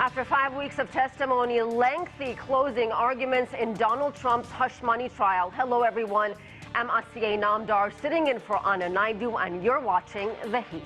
After 5 weeks of testimony, lengthy closing arguments in Donald Trump's hush money trial. Hello, everyone. I'm Asiye Namdar, sitting in for Anna Naidu, and you're watching The Heat.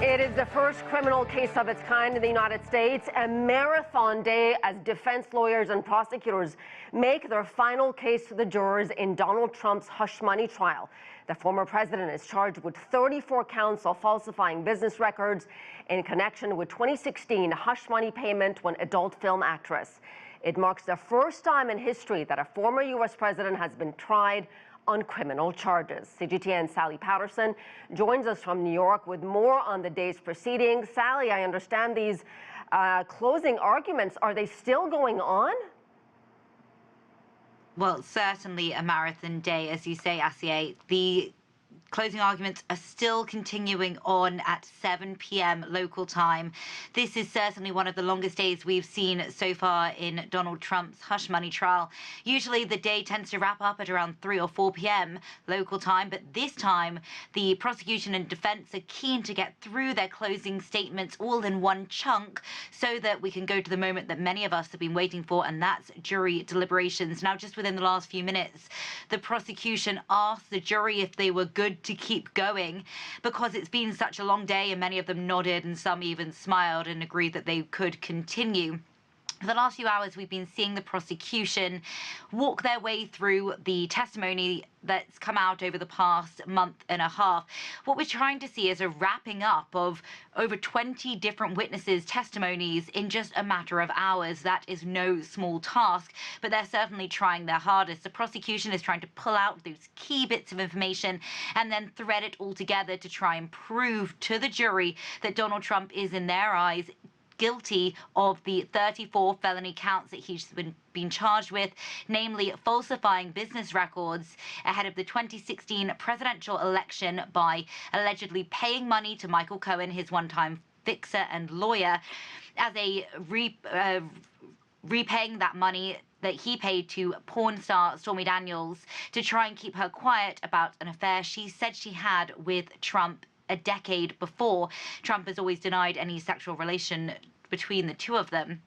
It is the first criminal case of its kind in the United States, a marathon day as defense lawyers and prosecutors make their final case to the jurors in Donald Trump's hush money trial. The former president is charged with 34 counts of falsifying business records in connection with 2016 hush money payment to an adult film actress. It marks the first time in history that a former U.S. president has been tried on criminal charges. CGTN Sally Patterson joins us from New York with more on the day's proceedings. Sally, I understand these closing arguments, are they still going on? Well, certainly a marathon day, as you say, Asiye. The closing arguments are still continuing on at 7 p.m. local time. This is certainly one of the longest days we've seen so far in Donald Trump's hush money trial. Usually the day tends to wrap up at around 3 or 4 p.m. local time, but this time the prosecution and defense are keen to get through their closing statements all in one chunk so that we can go to the moment that many of us have been waiting for, and that's jury deliberations. Now, just within the last few minutes, the prosecution asked the jury if they were good to keep going because it's been such a long day, and many of them nodded and some even smiled and agreed that they could continue. For the last few hours, we've been seeing the prosecution walk their way through the testimony that's come out over the past month and a half. What we're trying to see is a wrapping up of over 20 different witnesses' testimonies in just a matter of hours. That is no small task, but they're certainly trying their hardest. The prosecution is trying to pull out those key bits of information and then thread it all together to try and prove to the jury that Donald Trump is, in their eyes, guilty of the 34 felony counts that he's been charged with, namely falsifying business records ahead of the 2016 presidential election by allegedly paying money to Michael Cohen, his one-time fixer and lawyer, as a repaying that money that he paid to porn star Stormy Daniels to try and keep her quiet about an affair she said she had with Trump a decade before. Trump has always denied any sexual relation between the two of them.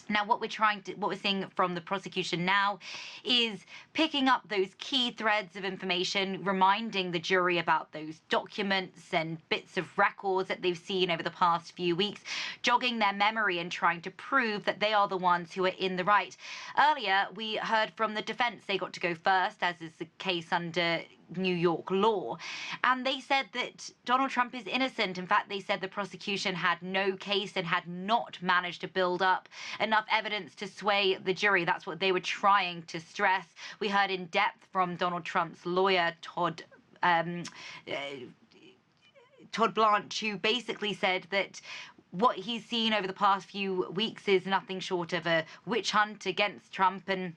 Now, what we're seeing from the prosecution now is picking up those key threads of information, reminding the jury about those documents and bits of records that they've seen over the past few weeks, jogging their memory and trying to prove that they are the ones who are in the right. Earlier, we heard from the defense. They got to go first, as is the case under New York law, and they said that Donald Trump is innocent. In fact, they said the prosecution had no case and had not managed to build up enough evidence to sway the jury. That's what they were trying to stress. We heard in depth from Donald Trump's lawyer, Todd Blanche, who basically said that what he's seen over the past few weeks is nothing short of a witch hunt against Trump, and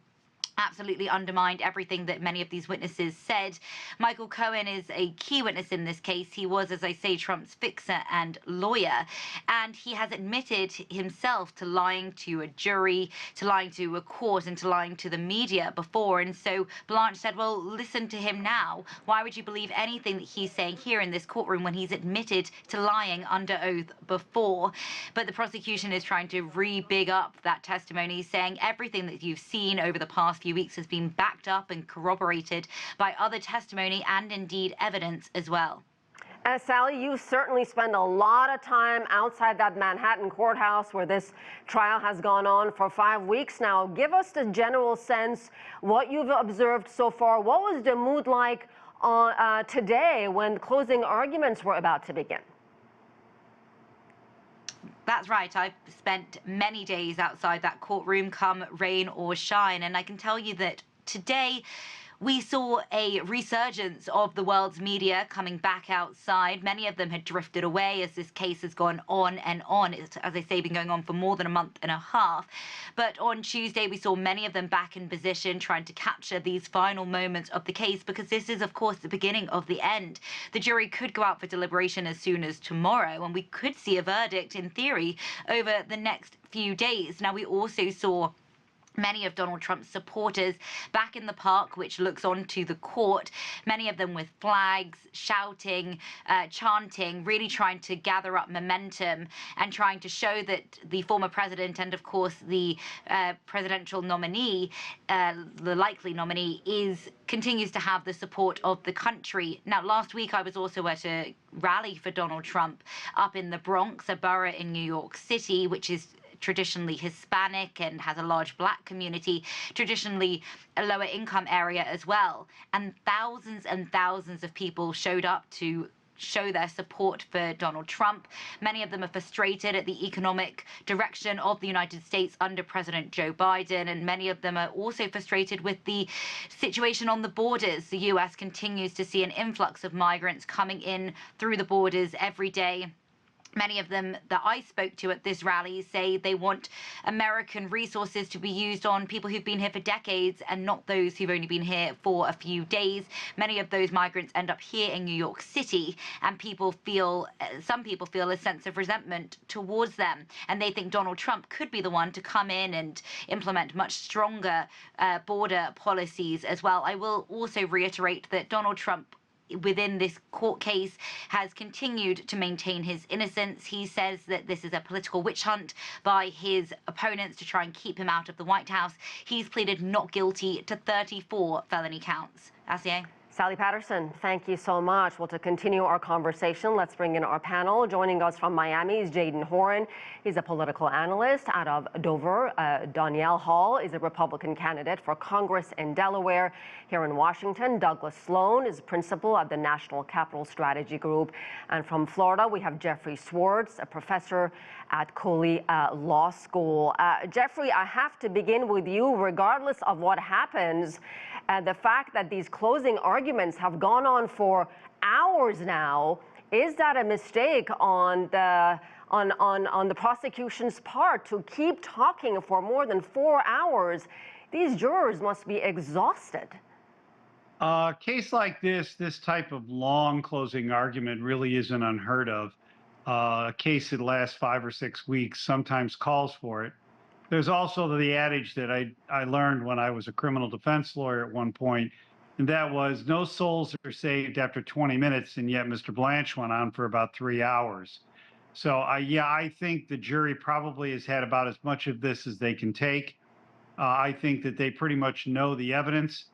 absolutely undermined everything that many of these witnesses said. Michael Cohen is a key witness in this case. He was, as I say, Trump's fixer and lawyer, and he has admitted himself to lying to a jury, to lying to a court, and to lying to the media before. And so Blanche said, well, listen to him now. Why would you believe anything that he's saying here in this courtroom when he's admitted to lying under oath before? But the prosecution is trying to re-big up that testimony, saying everything that you've seen over the past few weeks has been backed up and corroborated by other testimony and indeed evidence as well. Sally, you certainly spend a lot of time outside that Manhattan courthouse where this trial has gone on for 5 weeks now. Give us the general sense, what you've observed so far. What was the mood like on, today when closing arguments were about to begin? That's right. I've spent many days outside that courtroom, come rain or shine, and I can tell you that today we saw a resurgence of the world's media coming back outside. Many of them had drifted away as this case has gone on and on. It's, as I say, been going on for more than a month and a half. But on Tuesday, we saw many of them back in position, trying to capture these final moments of the case, because this is, of course, the beginning of the end. The jury could go out for deliberation as soon as tomorrow, and we could see a verdict, in theory, over the next few days. Now, we also saw many of Donald Trump's supporters back in the park, which looks onto the court, many of them with flags, shouting, chanting, really trying to gather up momentum and trying to show that the former president and, of course, the presidential nominee, the likely nominee, continues to have the support of the country. Now, last week I was also at a rally for Donald Trump up in the Bronx, a borough in New York City, which is traditionally Hispanic and has a large black community, traditionally a lower income area as well. And thousands of people showed up to show their support for Donald Trump. Many of them are frustrated at the economic direction of the United States under President Joe Biden, and many of them are also frustrated with the situation on the borders. The U.S. continues to see an influx of migrants coming in through the borders every day. Many of them that I spoke to at this rally say they want American resources to be used on people who've been here for decades and not those who've only been here for a few days. Many of those migrants end up here in New York City, and some people feel a sense of resentment towards them. And they think Donald Trump could be the one to come in and implement much stronger border policies as well. I will also reiterate that Donald Trump, within this court case, has continued to maintain his innocence. He says that this is a political witch hunt by his opponents to try and keep him out of the White House. He's pleaded not guilty to 34 felony counts. Asier? Sally Patterson, thank you so much. Well, to continue our conversation, let's bring in our panel. Joining us from Miami is Jadan Horyn. He's a political analyst out of Dover. Donyale Hall is a Republican candidate for Congress in Delaware. Here in Washington, Douglas Sloan is principal at the National Capital Strategy Group. And from Florida, we have Jeffrey Swartz, a professor at Cooley Law School. Jeffrey, I have to begin with you, regardless of what happens. The fact that these closing arguments have gone on for hours now, is that a mistake on the prosecution's part to keep talking for more than 4 hours? These jurors must be exhausted. A case like this type of long closing argument really isn't unheard of. A case that lasts 5 or 6 weeks sometimes calls for it. There's also the adage that I learned when I was a criminal defense lawyer at one point, and that was no souls are saved after 20 minutes, and yet Mr. Blanche went on for about 3 hours. So, I think the jury probably has had about as much of this as they can take. I think that they pretty much know the evidence,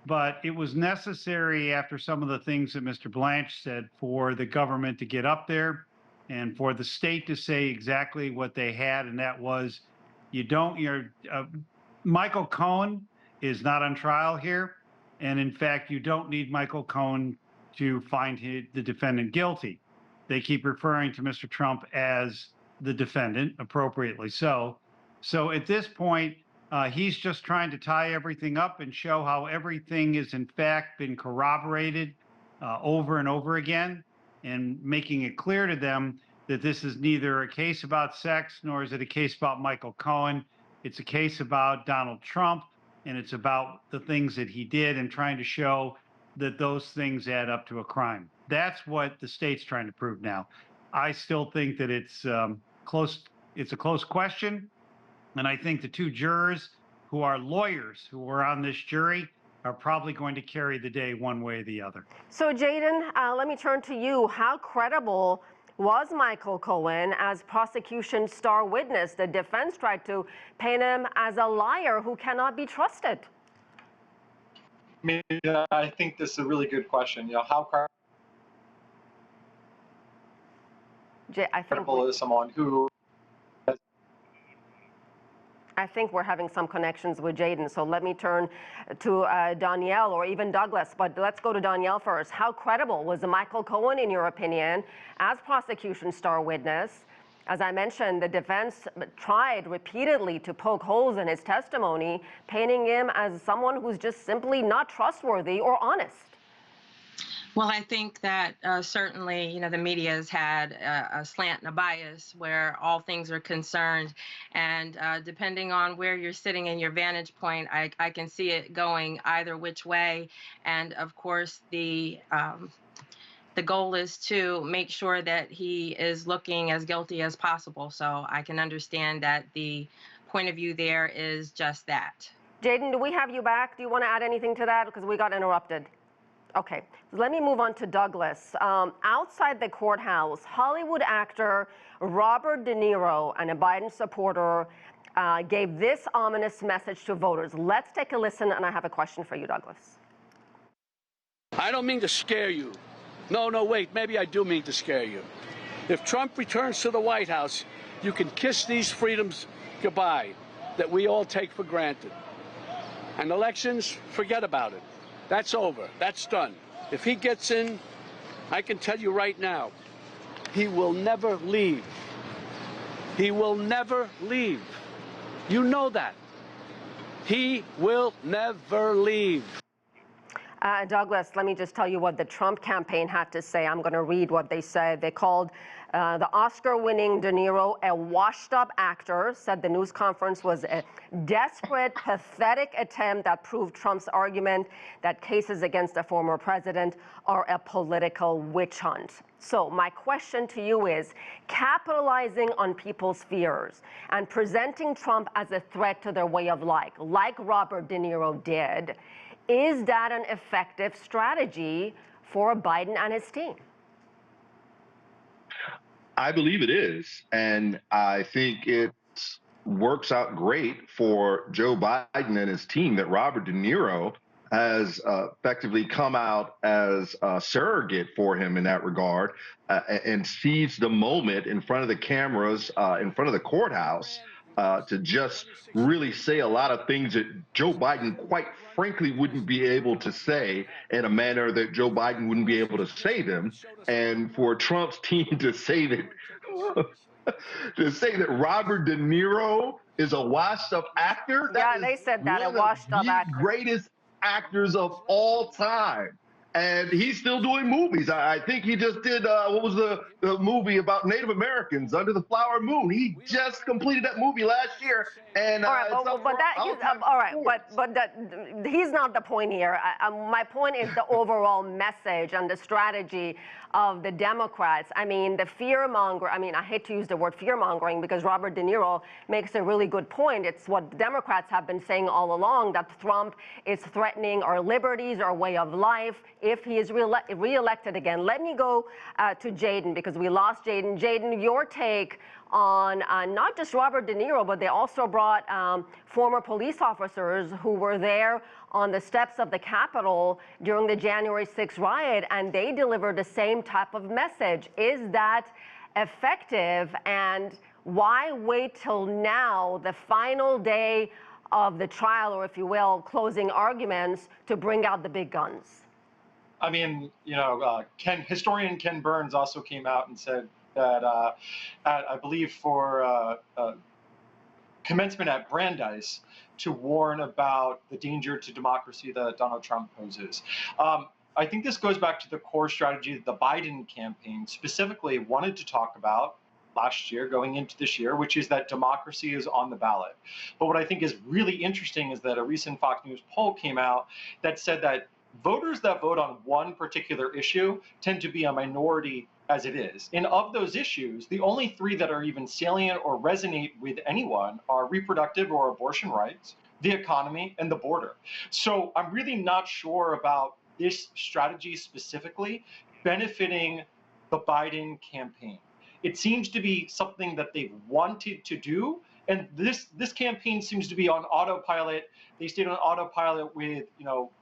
but it was necessary after some of the things that Mr. Blanche said for the government to get up there and for the state to say exactly what they had, and that was, Michael Cohen is not on trial here. And in fact, you don't need Michael Cohen to find the defendant guilty. They keep referring to Mr. Trump as the defendant, appropriately so. So at this point, he's just trying to tie everything up and show how everything has in fact been corroborated over and over again, and making it clear to them that this is neither a case about sex, nor is it a case about Michael Cohen. It's a case about Donald Trump, and it's about the things that he did, and trying to show that those things add up to a crime. That's what the state's trying to prove now. I still think that it's close. It's a close question, and I think the two jurors who are lawyers who were on this jury are probably going to carry the day one way or the other. So, Jadan, let me turn to you. How credible was Michael Cohen as prosecution's star witness? The defense tried to paint him as a liar who cannot be trusted. I think this is a really good question. How credible is someone who... I think we're having some connections with Jadan, so let me turn to Donyale or even Douglas, but let's go to Donyale first. How credible was Michael Cohen, in your opinion, as prosecution star witness? As I mentioned, the defense tried repeatedly to poke holes in his testimony, painting him as someone who's just simply not trustworthy or honest. Well, I think that certainly, the media has had a slant and a bias where all things are concerned. And depending on where you're sitting in your vantage point, I can see it going either which way. And of course, the goal is to make sure that he is looking as guilty as possible. So I can understand that the point of view there is just that. Jadan, do we have you back? Do you want to add anything to that? Because we got interrupted. Okay, let me move on to Douglas. Outside the courthouse, Hollywood actor Robert De Niro and a Biden supporter gave this ominous message to voters. Let's take a listen, and I have a question for you, Douglas. I don't mean to scare you. No, wait, maybe I do mean to scare you. If Trump returns to the White House, you can kiss these freedoms goodbye that we all take for granted. And elections, forget about it. That's over. That's done. If he gets in, I can tell you right now, he will never leave. He will never leave. You know that. He will never leave. Douglas, let me just tell you what the Trump campaign had to say. I'm going to read what they said. They called the Oscar-winning De Niro a washed-up actor, said the news conference was a desperate, pathetic attempt that proved Trump's argument that cases against the former president are a political witch hunt. So my question to you is, capitalizing on people's fears and presenting Trump as a threat to their way of life, like Robert De Niro did, is that an effective strategy for Biden and his team? I believe it is. And I think it works out great for Joe Biden and his team that Robert De Niro has effectively come out as a surrogate for him in that regard and seized the moment in front of the cameras, in front of the courthouse, to just really say a lot of things that Joe Biden, quite frankly, wouldn't be able to say in a manner that Joe Biden wouldn't be able to say them. And for Trump's team to say that Robert De Niro is a washed-up actor, yeah, they said that, a washed-up actor, greatest actors of all time. And he's still doing movies. I think he just did, what was the movie about Native Americans, Under the Flower Moon? He just completed that movie last year. And all right, he's not the point here. My point is the overall message and the strategy of the Democrats. I mean, the I hate to use the word fear-mongering because Robert De Niro makes a really good point. It's what the Democrats have been saying all along, that Trump is threatening our liberties, our way of life, if he is reelected again. Let me go to Jadan because we lost Jadan. Jadan, your take on not just Robert De Niro, but they also brought former police officers who were there on the steps of the Capitol during the January 6th riot, and they delivered the same type of message. Is that effective? And why wait till now, the final day of the trial, or if you will, closing arguments, to bring out the big guns? I mean, historian Ken Burns also came out and said that, I believe for commencement at Brandeis, to warn about the danger to democracy that Donald Trump poses. I think this goes back to the core strategy that the Biden campaign specifically wanted to talk about last year, going into this year, which is that democracy is on the ballot. But what I think is really interesting is that a recent Fox News poll came out that said that voters that vote on one particular issue tend to be a minority as it is. And of those issues, the only three that are even salient or resonate with anyone are reproductive or abortion rights, the economy, and the border. So I'm really not sure about this strategy specifically benefiting the Biden campaign. It seems to be something that they've wanted to do, and this campaign seems to be on autopilot. They stayed on autopilot with,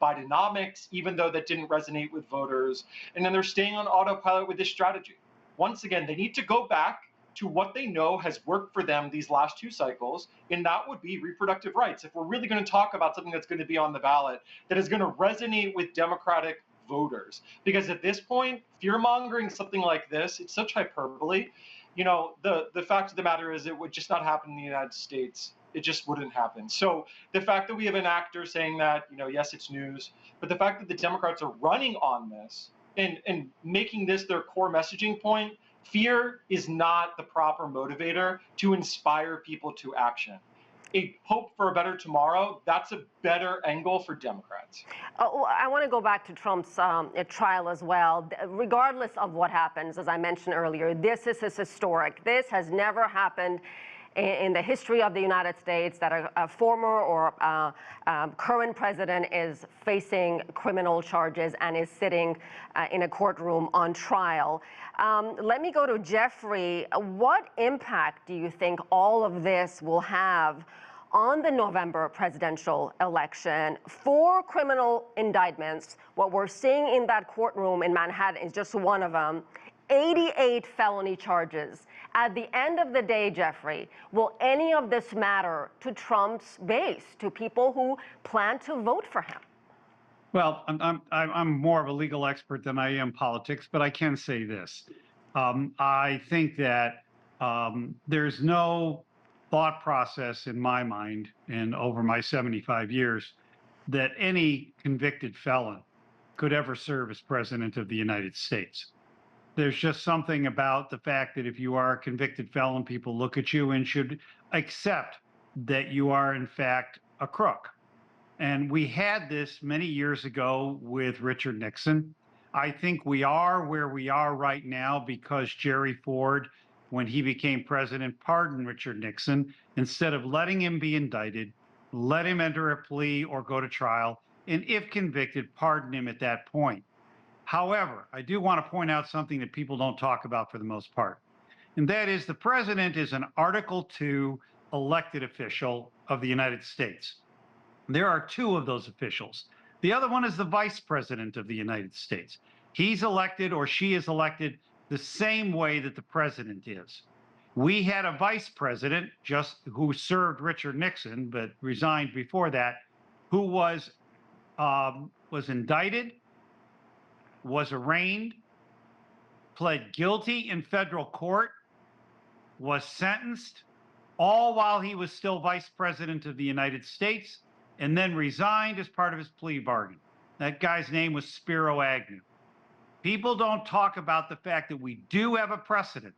Bidenomics, even though that didn't resonate with voters. And then they're staying on autopilot with this strategy. Once again, they need to go back to what they know has worked for them these last two cycles, and that would be reproductive rights. If we're really going to talk about something that's going to be on the ballot, that is going to resonate with Democratic voters. Because at this point, fear-mongering something like this, it's such hyperbole. the fact of the matter is it would just not happen in the United States. It just wouldn't happen. So the fact that we have an actor saying that, yes, it's news, but the fact that the Democrats are running on this and making this their core messaging point, fear is not the proper motivator to inspire people to action. A hope for a better tomorrow, that's a better angle for Democrats. I want to go back to Trump's trial as well. Regardless of what happens, as I mentioned earlier, this is historic. This has never happened in the history of the United States, that a former or current president is facing criminal charges and is sitting in a courtroom on trial. Let me go to Jeffrey. What impact do you think all of this will have on the November presidential election? 4 criminal indictments. What we're seeing in that courtroom in Manhattan is just one of them. 88 felony charges. At the end of the day, Jeffrey, will any of this matter to Trump's base, to people who plan to vote for him? Well, I'm more of a legal expert than I am politics, but I can say this. I think that there's no thought process in my mind, and over my 75 years, that any convicted felon could ever serve as president of the United States. There's just something about the fact that if you are a convicted felon, people look at you and should accept that you are, in fact, a crook. And we had this many years ago with Richard Nixon. I think we are where we are right now because Jerry Ford, when he became president, pardoned Richard Nixon. Instead of letting him be indicted, let him enter a plea or go to trial, and if convicted, pardon him at that point. However, I do want to point out something that people don't talk about for the most part, and that is the president is an Article II elected official of the United States. There are 2 of those officials. The other one is the vice president of the United States. He's elected, or she is elected, the same way that the president is. We had a vice president who served Richard Nixon, but resigned before that, who was indicted, was arraigned, pled guilty in federal court, was sentenced, all while he was still vice president of the United States, and then resigned as part of his plea bargain. That guy's name was Spiro Agnew. People don't talk about the fact that we do have a precedent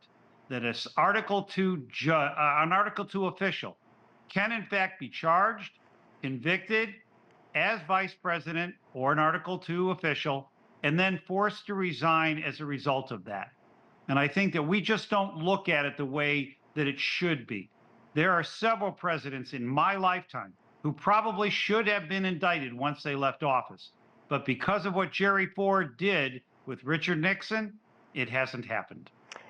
that an Article II official can in fact be charged, convicted as vice president or an Article II official, and then forced to resign as a result of that. And I think that we just don't look at it the way that it should be. There are several presidents in my lifetime who probably should have been indicted once they left office. But because of what Jerry Ford did with Richard Nixon, it hasn't happened.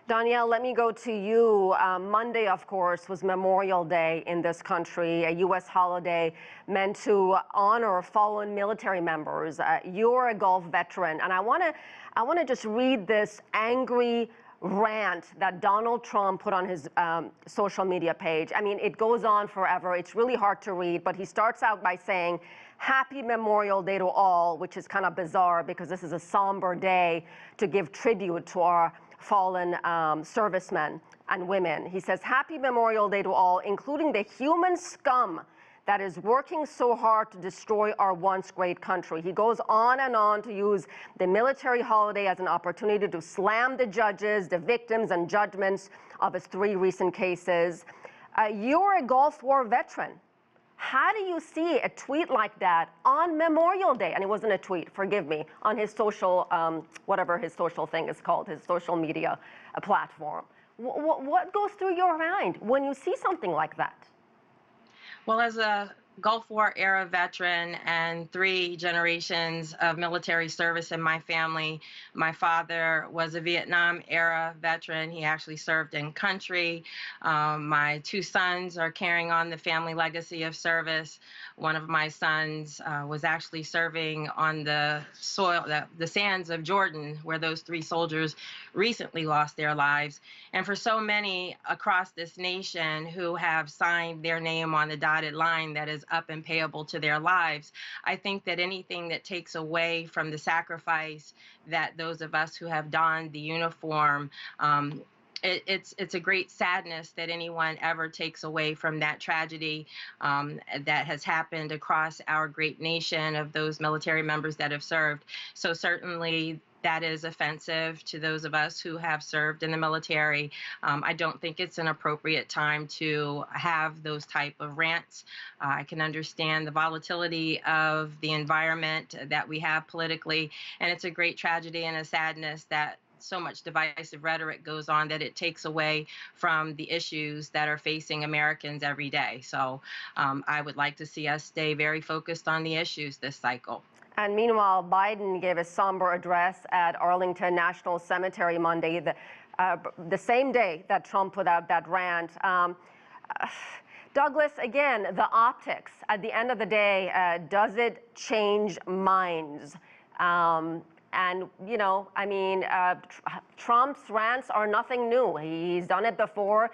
Donyale, let me go to you. Monday, of course, was Memorial Day in this country, a U.S. holiday meant to honor fallen military members. You're a Gulf veteran, and I want to just read this angry rant that Donald Trump put on his social media page. I mean, it goes on forever. It's really hard to read, but he starts out by saying, "Happy Memorial Day to all," which is kind of bizarre because this is a somber day to give tribute to our fallen servicemen and women. He says, "Happy Memorial Day to all, including the human scum that is working so hard to destroy our once great country." He goes on and on to use the military holiday as an opportunity to slam the judges, the victims, and judgments of his 3 recent cases. You're a Gulf War veteran. How do you see a tweet like that on Memorial Day? And it wasn't a tweet, forgive me, on his social, whatever his social thing is called, his social media platform. What goes through your mind when you see something like that? Well, as a Gulf War era veteran and 3 generations of military service in my family, my father was a Vietnam era veteran. He actually served in country. My 2 sons are carrying on the family legacy of service. One of my sons was actually serving on the soil, the sands of Jordan, where those 3 soldiers recently lost their lives. And for so many across this nation who have signed their name on the dotted line that is up and payable to their lives, I think that anything that takes away from the sacrifice that those of us who have donned the uniform it's a great sadness that anyone ever takes away from that tragedy that has happened across our great nation of those military members that have served. So certainly that is offensive to those of us who have served in the military. I don't think it's an appropriate time to have those type of rants. I can understand the volatility of the environment that we have politically, and it's a great tragedy and a sadness that so much divisive rhetoric goes on that it takes away from the issues that are facing Americans every day. So I would like to see us stay very focused on the issues this cycle. And meanwhile, Biden gave a somber address at Arlington National Cemetery Monday, the same day that Trump put out that rant. Douglas, again, the optics, at the end of the day, does it change minds? And, you know, I mean, Trump's rants are nothing new. He's done it before.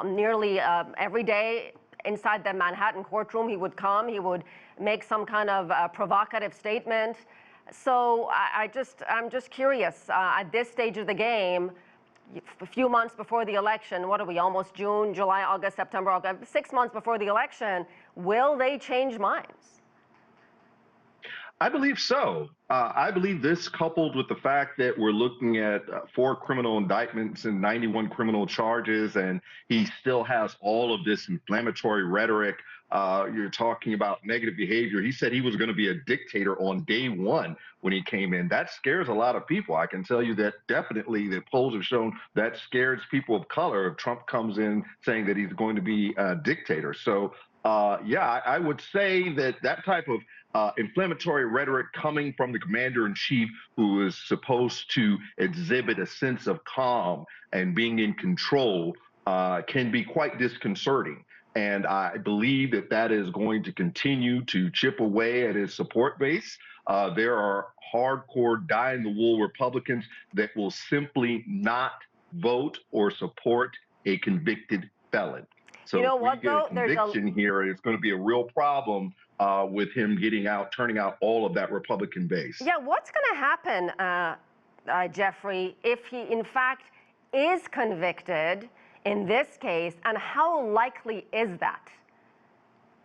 Nearly every day inside the Manhattan courtroom, he would come, he would make some kind of provocative statement. So I'm just curious, at this stage of the game, a few months before the election, what are we, almost June, July, August, September, August, 6 months before the election, will they change minds? I believe so. I believe this, coupled with the fact that we're looking at 4 criminal indictments and 91 criminal charges, and he still has all of this inflammatory rhetoric. You're talking about negative behavior. He said he was going to be a dictator on day one when he came in. That scares a lot of people. I can tell you that definitely the polls have shown that scares people of color if Trump comes in saying that he's going to be a dictator. So, yeah, I would say that type of inflammatory rhetoric coming from the commander-in-chief, who is supposed to exhibit a sense of calm and being in control, can be quite disconcerting. And I believe that is going to continue to chip away at his support base. There are hardcore, dyed-in-the-wool Republicans that will simply not vote or support a convicted felon. So you know if what, we get though? a conviction here, it's going to be a real problem with him turning out all of that Republican base. Yeah, what's going to happen, Jeffrey, if he in fact is convicted in this case, and how likely is that?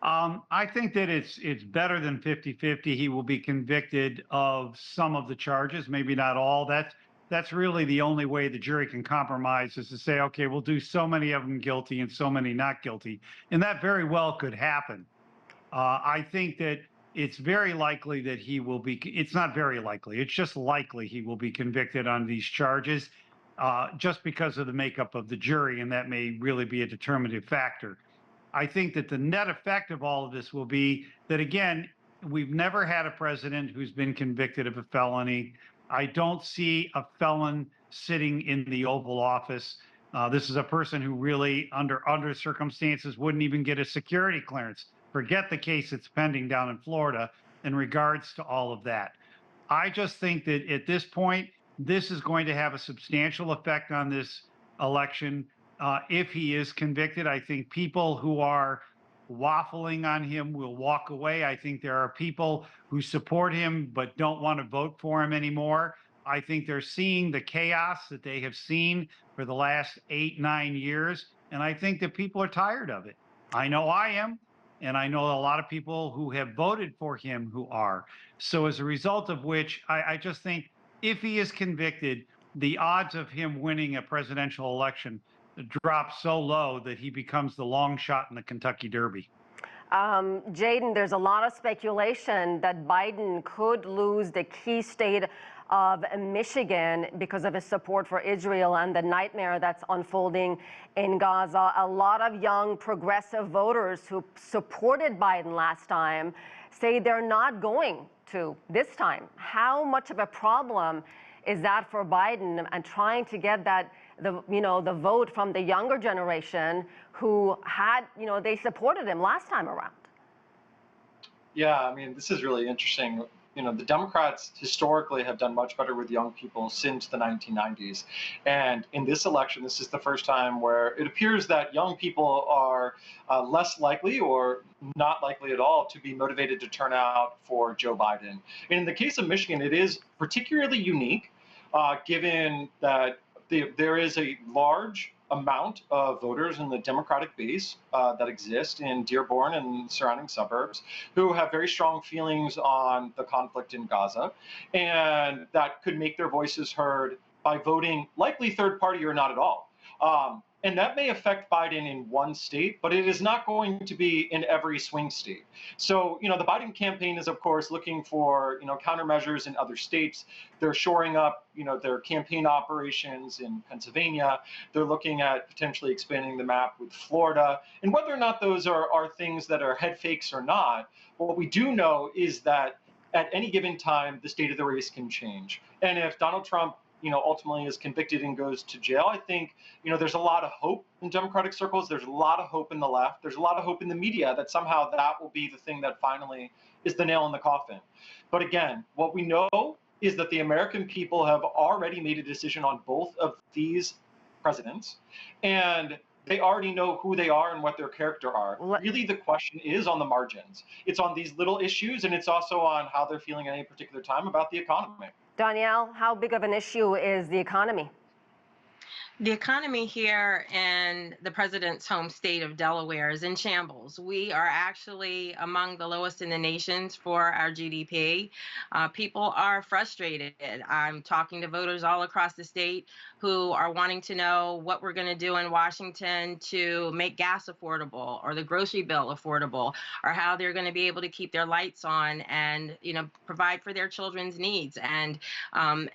I think that it's better than 50-50. He will be convicted of some of the charges, maybe not all. That's really the only way the jury can compromise, is to say, okay, we'll do so many of them guilty and so many not guilty. And that very well could happen. I think that it's very likely that he will be, it's not very likely, it's just likely he will be convicted on these charges, just because of the makeup of the jury, and that may really be a determinative factor. I think that the net effect of all of this will be that, again, we've never had a president who's been convicted of a felony. I don't see a felon sitting in the Oval Office. This is a person who really, under circumstances, wouldn't even get a security clearance. Forget the case that's pending down in Florida in regards to all of that. I just think that at this point, this is going to have a substantial effect on this election. If he is convicted, I think people who are waffling on him will walk away. I think there are people who support him but don't want to vote for him anymore. I think they're seeing the chaos that they have seen for the last 8-9 years, and I think that people are tired of it. I know I am, and I know a lot of people who have voted for him who are. So as a result of which, I just think if he is convicted, the odds of him winning a presidential election drop so low that he becomes the long shot in the Kentucky Derby. Jadan, there's a lot of speculation that Biden could lose the key state of Michigan because of his support for Israel and the nightmare that's unfolding in Gaza. A lot of young progressive voters who supported Biden last time say they're not going to this time. How much of a problem is that for Biden and trying to get that the vote from the younger generation who had, they supported him last time around? Yeah, I mean, this is really interesting. The Democrats historically have done much better with young people since the 1990s. And in this election, this is the first time where it appears that young people are less likely or not likely at all to be motivated to turn out for Joe Biden. In the case of Michigan, it is particularly unique, given that there is a large amount of voters in the Democratic base that exist in Dearborn and surrounding suburbs who have very strong feelings on the conflict in Gaza, and that could make their voices heard by voting likely third party or not at all. And that may affect Biden in one state, but it is not going to be in every swing state. So, the Biden campaign is, of course, looking for, countermeasures in other states. They're shoring up, their campaign operations in Pennsylvania. They're looking at potentially expanding the map with Florida. And whether or not those are things that are head fakes or not, what we do know is that at any given time, the state of the race can change. And if Donald Trump ultimately is convicted and goes to jail, I think, there's a lot of hope in Democratic circles. There's a lot of hope in the left. There's a lot of hope in the media that somehow that will be the thing that finally is the nail in the coffin. But again, what we know is that the American people have already made a decision on both of these presidents, and they already know who they are and what their character are. Really, the question is on the margins. It's on these little issues, and it's also on how they're feeling at any particular time about the economy. Donyale, how big of an issue is the economy? The economy here in the president's home state of Delaware is in shambles. We are actually among the lowest in the nations for our GDP. People are frustrated. I'm talking to voters all across the state who are wanting to know what we're going to do in Washington to make gas affordable or the grocery bill affordable, or how they're going to be able to keep their lights on and provide for their children's needs. And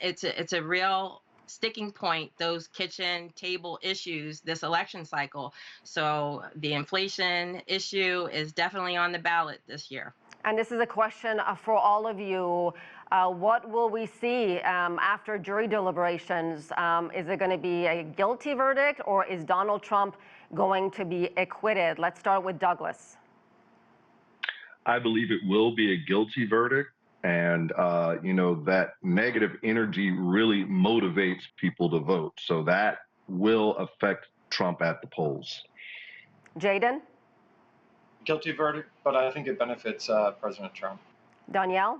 it's a real sticking point, those kitchen table issues this election cycle. So the inflation issue is definitely on the ballot this year. And this is a question for all of you. What will we see after jury deliberations? Is it going to be a guilty verdict, or is Donald Trump going to be acquitted? Let's start with Douglas. I believe it will be a guilty verdict. And, that negative energy really motivates people to vote. So that will affect Trump at the polls. Jadan? Guilty verdict, but I think it benefits President Trump. Donyale?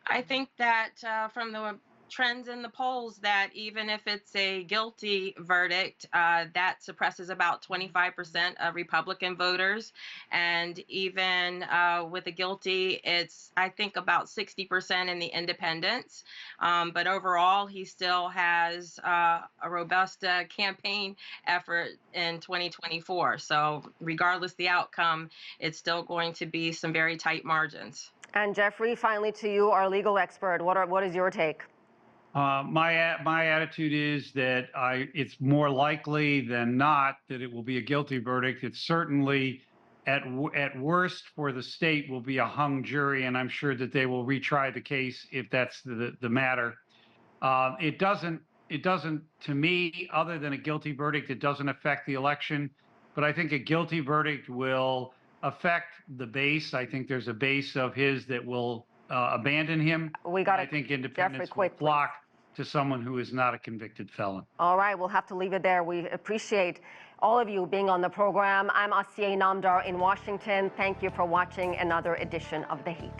I think that from the trends in the polls, that even if it's a guilty verdict, that suppresses about 25% of Republican voters. And even with a guilty, it's, I think, about 60% in the independents. But overall, he still has a robust campaign effort in 2024. So regardless the outcome, it's still going to be some very tight margins. And Jeffrey, finally to you, our legal expert. What is your take? My attitude is that it's more likely than not that it will be a guilty verdict. It's certainly, at worst for the state, will be a hung jury, and I'm sure that they will retry the case if that's the matter. It doesn't, to me, other than a guilty verdict, it doesn't affect the election. But I think a guilty verdict will affect the base. I think there's a base of his that will abandon him. I think independents will flock to someone who is not a convicted felon. All right, we'll have to leave it there. We appreciate all of you being on the program. I'm Asiye Namdar in Washington. Thank you for watching another edition of The Heat.